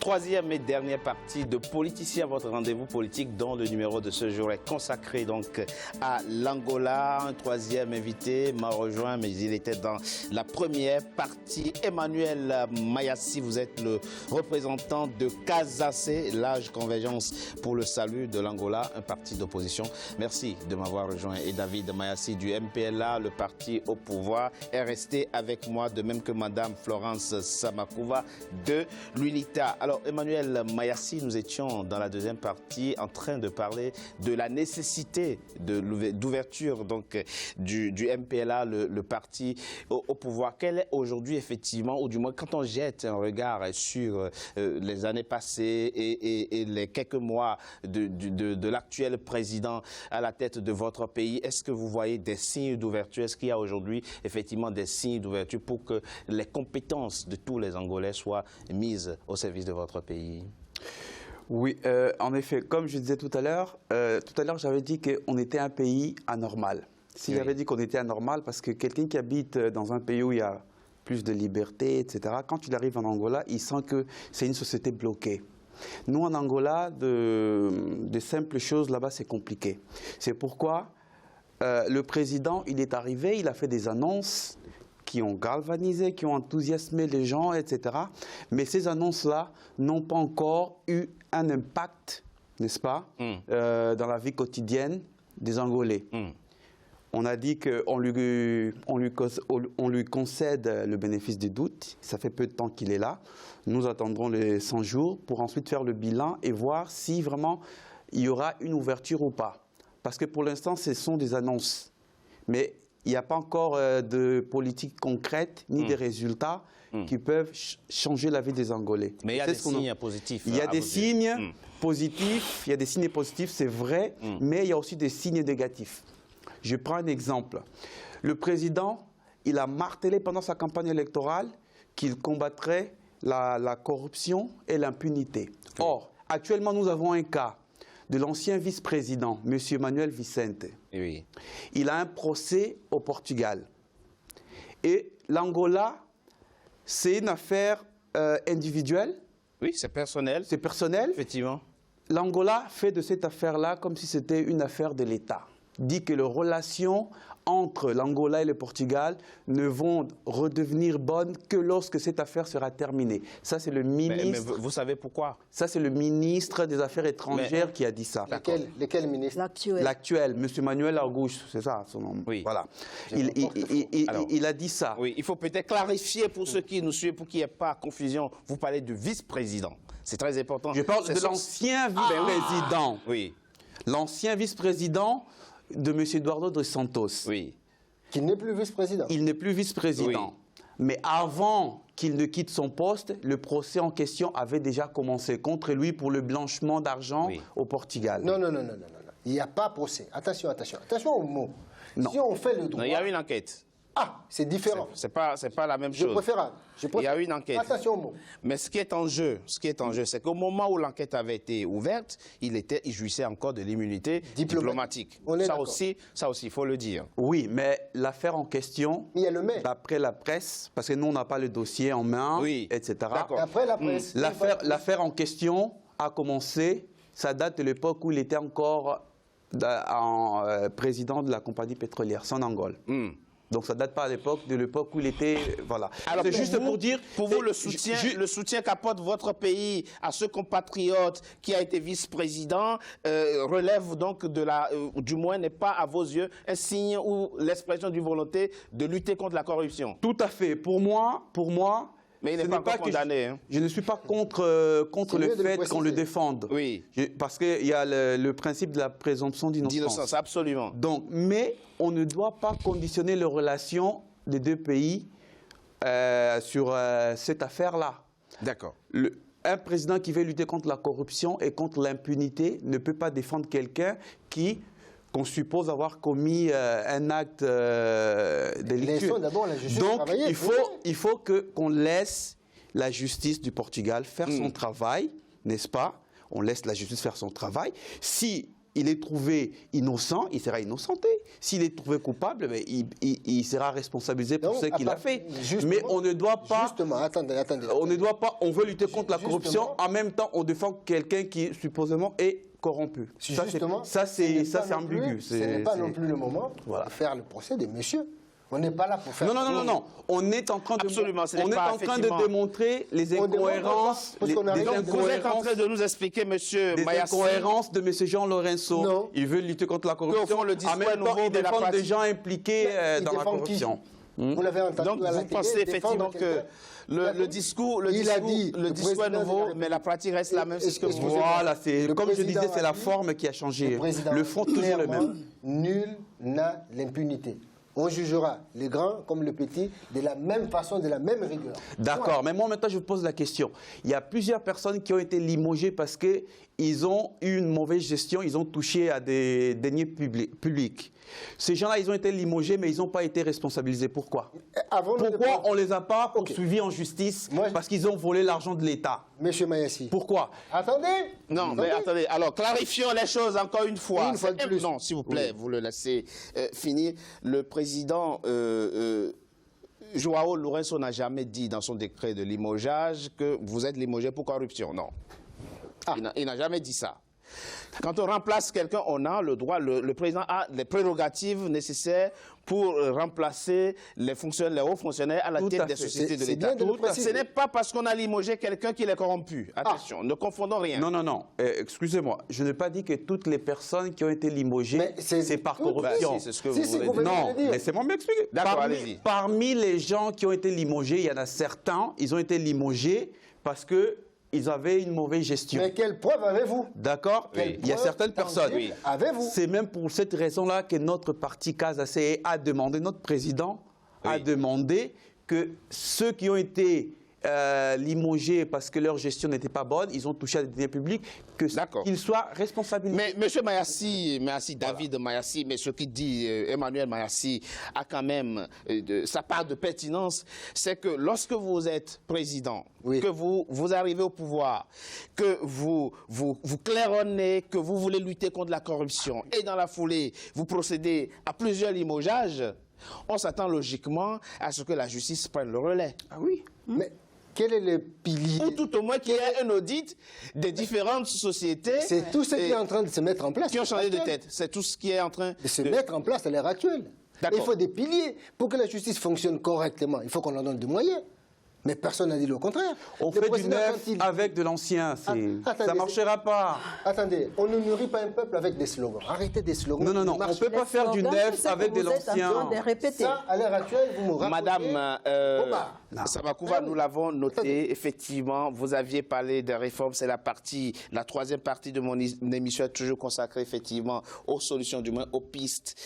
Troisième et dernière partie de Politicien, votre rendez-vous politique dont le numéro de ce jour est consacré donc à l'Angola. Un troisième invité m'a rejoint, mais il était dans la première partie. Emmanuel Mayassi, vous êtes le représentant de CASAC, l'âge Convergence pour le salut de l'Angola, un parti d'opposition. Merci de m'avoir rejoint. Et David Mayassi du MPLA, le parti au pouvoir, est resté avec moi, de même que Madame Florence Samakouva de l'UNITA. Alors, Emmanuel Mayassi, nous étions dans la deuxième partie en train de parler de la nécessité d'ouverture donc du MPLA, le parti au pouvoir. Quel est aujourd'hui effectivement, ou du moins quand on jette un regard sur les années passées et les quelques mois de l'actuel président à la tête de votre pays, est-ce que vous voyez des signes d'ouverture? Est-ce qu'il y a aujourd'hui effectivement des signes d'ouverture pour que les compétences de tous les Angolais soient mises au service de votre pays? Oui, en effet, comme je disais tout à l'heure, j'avais dit qu'on était un pays anormal. Si j'avais dit qu'on était anormal, parce que quelqu'un qui habite dans un pays où il y a plus de liberté, etc., quand il arrive en Angola, il sent que c'est une société bloquée. Nous, en Angola, de simples choses là-bas, c'est compliqué. C'est pourquoi le président, il est arrivé, il a fait des annonces qui ont galvanisé, qui ont enthousiasmé les gens, etc. Mais ces annonces-là n'ont pas encore eu un impact, n'est-ce pas, dans la vie quotidienne des Angolais. On a dit qu'on lui concède le bénéfice du doute. Ça fait peu de temps qu'il est là. Nous attendrons les 100 jours pour ensuite faire le bilan et voir si vraiment il y aura une ouverture ou pas. Parce que pour l'instant, ce sont des annonces. Mais il n'y a pas encore de politique concrète ni des résultats qui peuvent changer la vie des Angolais. Mais il y a des signes positifs. Il y a des signes positifs, c'est vrai, mais il y a aussi des signes négatifs. Je prends un exemple. Le président, il a martelé pendant sa campagne électorale qu'il combattrait la corruption et l'impunité. Or, actuellement, nous avons un cas de l'ancien vice-président, M. Manuel Vicente. Oui. Il a un procès au Portugal. Et l'Angola, c'est une affaire individuelle. Oui, c'est personnel. C'est personnel. Effectivement. L'Angola fait de cette affaire-là comme si c'était une affaire de l'État. Dit que les relations entre l'Angola et le Portugal ne vont redevenir bonnes que lorsque cette affaire sera terminée. Ça, c'est le ministre... Mais vous savez pourquoi? Ça, c'est le ministre des Affaires étrangères qui a dit ça. Lequel ministre? L'actuel. L'actuel, M. Manuel Argush, c'est ça son nom. Oui. Voilà. Il a dit ça. Oui, il faut peut-être clarifier pour ceux qui nous suivent, pour qu'il n'y ait pas confusion. Vous parlez de vice-président. C'est très important. Je parle de l'ancien vice-président. Oui. L'ancien vice-président de M. Eduardo dos Santos. Oui. Qui n'est plus vice-président. Il n'est plus vice-président. Oui. Mais avant qu'il ne quitte son poste, le procès en question avait déjà commencé contre lui pour le blanchiment d'argent au Portugal. Non. Il n'y a pas procès. Attention aux mots. Non. Si on fait le droit... Non, il y a une enquête. Ah, c'est différent. C'est pas la même chose. Je préfère. Il y a une enquête. Attention aux mots. Mais ce qui est en jeu, c'est qu'au moment où l'enquête avait été ouverte, il jouissait encore de l'immunité diplomatique. Ça aussi, il faut le dire. Oui, mais l'affaire en question, d'après la presse, parce que nous, on n'a pas le dossier en main, etc. D'après la presse. L'affaire en question a commencé, ça date de l'époque où il était encore président de la compagnie pétrolière, Sonangol. Donc ça ne date pas de l'époque où il était... Voilà. Alors c'est juste pour dire... Pour vous, le soutien qu'apporte votre pays à ce compatriote qui a été vice-président relève donc du moins n'est pas à vos yeux un signe ou l'expression d'une volonté de lutter contre la corruption. Tout à fait. Pour moi... Mais il n'est pas encore condamné. Je ne suis pas contre le fait qu'on le défende. Oui. Parce qu'il y a le principe de la présomption d'innocence. Absolument. Donc, mais on ne doit pas conditionner les relations des deux pays sur cette affaire-là. D'accord. Un président qui veut lutter contre la corruption et contre l'impunité ne peut pas défendre quelqu'un qu'on suppose avoir commis un acte délictueux. Donc, il faut qu'on laisse la justice du Portugal faire son travail, n'est-ce pas? On laisse la justice faire son travail. Si il est trouvé innocent, il sera innocenté. S'il est trouvé coupable, il sera responsabilisé pour ce qu'il a fait. Mais on ne doit pas... Justement, attendez. On ne doit pas... On veut lutter contre la corruption, en même temps, on défend quelqu'un qui, supposément, est corrompu. Ça, c'est ambigu. Ce n'est pas non plus le moment de faire le procès de monsieur. On n'est pas là pour faire... Non. On est en train de, absolument, de démontrer les incohérences. Vous êtes en train de nous expliquer, monsieur Mayassi, les incohérences de monsieur Jean Lorenzo. Il veut lutter contre la corruption. En même temps, il défend des gens impliqués dans la corruption. Vous l'avez entendu. Donc vous pensez effectivement que le discours est nouveau, mais la pratique reste la même. Voilà, comme je disais, c'est la forme qui a changé. Le fond toujours le même. Nul n'a l'impunité. On jugera les grands comme le petit de la même façon, de la même rigueur. D'accord, mais moi maintenant je vous pose la question. Il y a plusieurs personnes qui ont été limogées parce qu'ils ont eu une mauvaise gestion, ils ont touché à des deniers publics. Ces gens-là, ils ont été limogés, mais ils n'ont pas été responsabilisés. Pourquoi? Pourquoi on ne les a pas poursuivis en justice? Parce qu'ils ont volé l'argent de l'État. Monsieur Mayassi. Pourquoi? Attendez. Non, mais attendez. Alors, clarifions les choses encore une fois. Une fois de plus. Non, s'il vous plaît, vous le laissez finir. Le président João Lourenço n'a jamais dit dans son décret de limogeage que vous êtes limogé pour corruption. Non. Il n'a jamais dit ça. Quand on remplace quelqu'un, on a le droit, le président a les prérogatives nécessaires pour remplacer les hauts fonctionnaires à la tête des sociétés de l'État. Ce n'est pas parce qu'on a limogé quelqu'un qu'il est corrompu. Attention, ne confondons rien. Non. Excusez-moi, je n'ai pas dit que toutes les personnes qui ont été limogées, c'est par corruption. C'est ce que vous voulez dire. Non, laissez-moi m'expliquer. D'accord, allez-y. Parmi les gens qui ont été limogés, il y en a certains, ils ont été limogés parce que ils avaient une mauvaise gestion. Mais quelle preuve avez-vous? D'accord. Il y a certaines personnes. Avez-vous? C'est même pour cette raison-là que notre parti CASACE a demandé, notre président a demandé que ceux qui ont été limogés parce que leur gestion n'était pas bonne, ils ont touché à des deniers publics, qu'ils soient responsabilisés. Mais M. Mayassi, David Mayassi, mais ce qu'il dit Emmanuel Mayassi a quand même sa part de pertinence, c'est que lorsque vous êtes président, que vous arrivez au pouvoir, que vous claironnez, que vous voulez lutter contre la corruption, et dans la foulée, vous procédez à plusieurs limogeages, on s'attend logiquement à ce que la justice prenne le relais. Ah oui. Mais quel est le pilier? Ou tout au moins qu'il y ait un audit des différentes sociétés. C'est tout ce qui est en train de se mettre en place. Qui ont changé de tête. C'est tout ce qui est en train de se mettre en place à l'heure actuelle. Il faut des piliers. Pour que la justice fonctionne correctement, il faut qu'on leur donne des moyens. Mais personne n'a dit le contraire. On fait du neuf avec de l'ancien. Ça ne marchera pas. Attendez, on ne nourrit pas un peuple avec des slogans. Arrêtez des slogans. Non. On ne peut pas faire du neuf avec de l'ancien. Ça, à l'heure actuelle, vous me rappelez... Madame Samakouva, nous l'avons noté, effectivement, vous aviez parlé des réformes, c'est la troisième partie de mon émission, toujours consacrée effectivement aux solutions, du moins aux pistes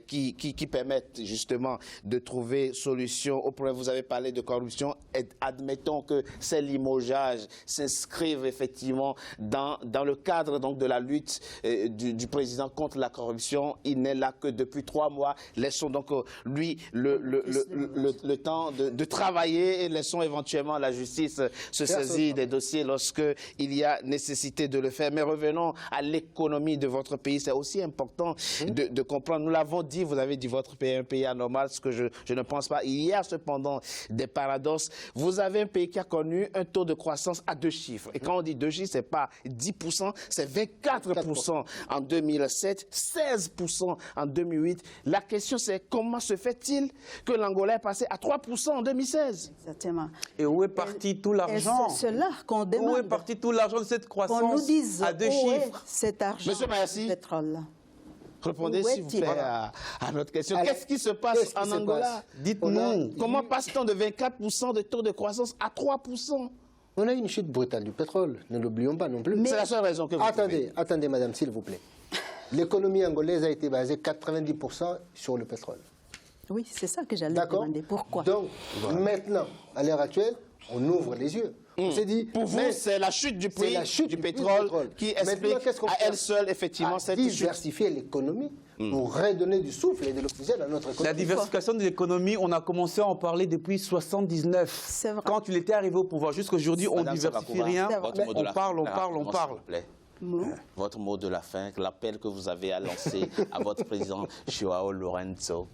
qui permettent justement de trouver solution au problème. Vous avez parlé de corruption. Admettons que ces limogeages s'inscrivent effectivement dans le cadre donc, de la lutte du président contre la corruption. Il n'est là que depuis 3 mois. Laissons donc lui le temps de travailler et laissons éventuellement la justice se saisir des dossiers lorsqu'il y a nécessité de le faire. Mais revenons à l'économie de votre pays. C'est aussi important de comprendre. Nous l'avons dit, vous avez dit votre pays est un pays anormal, ce que je ne pense pas. Il y a cependant des paradoxes. Vous avez un pays qui a connu un taux de croissance à 2 chiffres. Et quand on dit 2 chiffres, ce n'est pas 10%, c'est 24% en 2007, 16% en 2008. La question, c'est comment se fait-il que l'Angola est passé à 3% en 2016? Exactement. Et où est parti tout l'argent? C'est cela qu'on demande. Où est parti tout l'argent de cette croissance qu'on nous dise à 2 chiffres? Cet argent, Monsieur Mayassi, pétrole. Répondez s'il vous plaît à notre question. Qu'est-ce qui se passe en Angola? Dites-nous. Comment passe-t-on de 24% de taux de croissance à 3%? On a une chute brutale du pétrole, ne l'oublions pas non plus. C'est la seule raison que vous Attendez, madame, s'il vous plaît. L'économie angolaise a été basée 90% sur le pétrole. Oui, c'est ça que j'allais demander. Pourquoi? Donc, maintenant, à l'heure actuelle, on ouvre les yeux. On s'est dit, pour vous, c'est la chute du prix du pétrole qui explique à elle seule, effectivement, cette chute. Diversifier l'économie pour redonner du souffle et de l'oxygène à notre économie. La diversification de l'économie, on a commencé à en parler depuis 1979. Quand il était arrivé au pouvoir. Jusqu'aujourd'hui, on ne diversifie rien. On parle. Votre mot de la fin, l'appel que vous avez à lancer à votre président João Lourenço.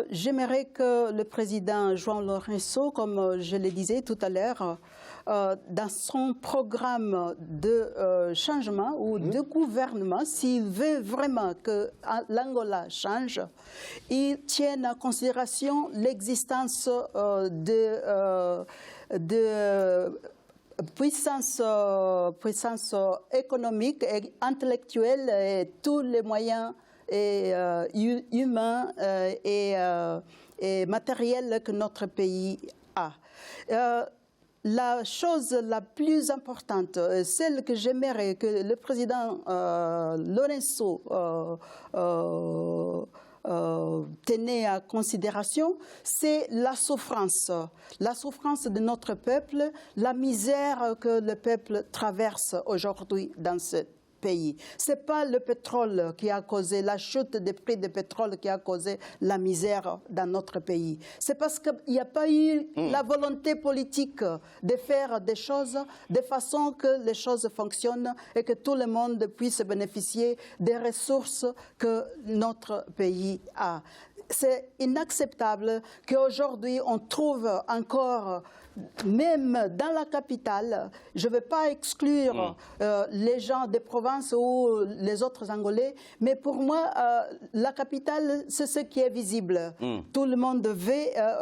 J'aimerais que le président João Lourenço, comme je le disais tout à l'heure, dans son programme de changement ou de gouvernement, s'il veut vraiment que l'Angola change, il tienne en considération l'existence de puissance économique et intellectuelle et tous les moyens humains et matériels que notre pays a. La chose la plus importante, celle que j'aimerais que le président Lourenço tenait en considération, c'est la souffrance de notre peuple, la misère que le peuple traverse aujourd'hui dans ce pays. Ce n'est pas le pétrole qui a causé la chute des prix du pétrole qui a causé la misère dans notre pays. C'est parce qu'il n'y a pas eu la volonté politique de faire des choses de façon que les choses fonctionnent et que tout le monde puisse bénéficier des ressources que notre pays a. C'est inacceptable qu'aujourd'hui on trouve encore, même dans la capitale, je ne veux pas exclure les gens des provinces ou les autres Angolais, mais pour moi, la capitale, c'est ce qui est visible. Tout le monde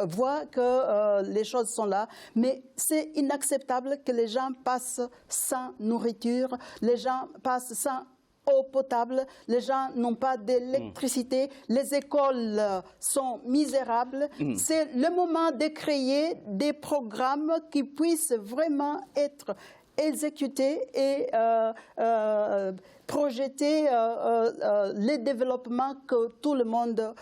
voit que les choses sont là, mais c'est inacceptable que les gens passent sans nourriture, les gens passent sans eau potable, les gens n'ont pas d'électricité, les écoles sont misérables. C'est le moment de créer des programmes qui puissent vraiment être exécutés et projeter les développements que tout le monde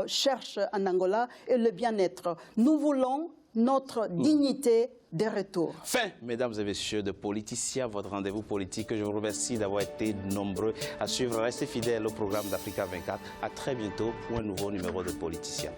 cherche en Angola et le bien-être. Nous voulons notre dignité de retour. Fin, mesdames et messieurs, de Politicien, votre rendez-vous politique. Je vous remercie d'avoir été nombreux à suivre. Restez fidèles au programme d'Africa 24. À très bientôt pour un nouveau numéro de Politicien.